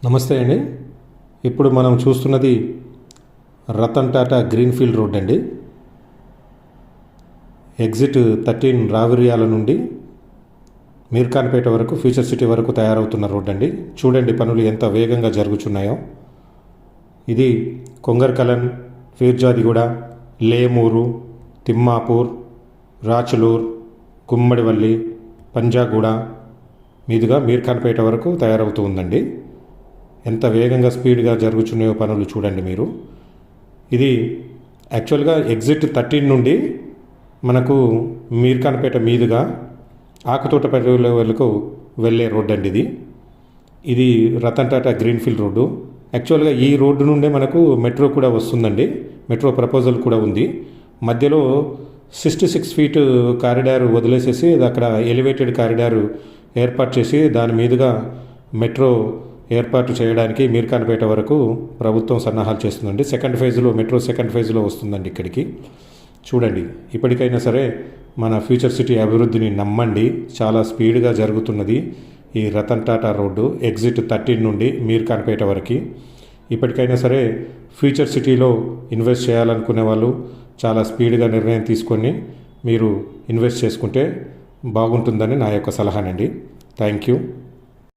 నమస్తే అండి. ఇప్పుడు మనం చూస్తున్నది రతన్ టాటా గ్రీన్ఫీల్డ్ రోడ్ అండి. ఎగ్జిట్ 13 రావిర్యాల నుండి మీర్ఖాన్పేట వరకు ఫ్యూచర్ సిటీ వరకు తయారవుతున్న రోడ్ అండి. చూడండి పనులు ఎంత వేగంగా జరుగుతున్నాయో. ఇది కొంగర్కలన్, ఫీర్జాదిగూడ, లేమూరు, తిమ్మాపూర్, రాచులూర్, గుమ్మడివల్లి, పంజాగూడ మీదుగా మీర్ఖాన్పేట వరకు తయారవుతూ ఉందండి. ఎంత వేగంగా స్పీడ్గా జరుగుతున్నాయో పనులు చూడండి మీరు. ఇది యాక్చువల్గా ఎగ్జిట్ 13 నుండి మనకు మీర్ఖాన్పేట మీదుగా ఆకుతోటపేట వరకు వెళ్ళే రోడ్డు అండి ఇది రతన్ టాటా గ్రీన్ఫీల్డ్ రోడ్డు. యాక్చువల్గా ఈ రోడ్డు నుండే మనకు మెట్రో కూడా వస్తుందండి. మెట్రో ప్రపోజల్ కూడా ఉంది. మధ్యలో 66 ఫీట్ కారిడార్ వదిలేసేసి అక్కడ ఎలివేటెడ్ కారిడార్ ఏర్పాటు చేసి దాని మీదుగా మెట్రో ఏర్పాటు చేయడానికి మీర్ఖాన్పేట వరకు ప్రభుత్వం సన్నాహాలు చేస్తుందండి. సెకండ్ ఫేజ్లో మెట్రో సెకండ్ ఫేజ్లో వస్తుందండి ఇక్కడికి. చూడండి, ఇప్పటికైనా సరే మన ఫ్యూచర్ సిటీ అభివృద్ధిని నమ్మండి. చాలా స్పీడ్గా జరుగుతున్నది ఈ రతన్ టాటా రోడ్డు ఎగ్జిట్ 13 నుండి మీర్ఖాన్పేట వరకు. ఇప్పటికైనా సరే ఫ్యూచర్ సిటీలో ఇన్వెస్ట్ చేయాలనుకునే వాళ్ళు చాలా స్పీడ్గా నిర్ణయం తీసుకొని మీరు ఇన్వెస్ట్ చేసుకుంటే బాగుంటుందని నా యొక్క సలహానండి. Thank you.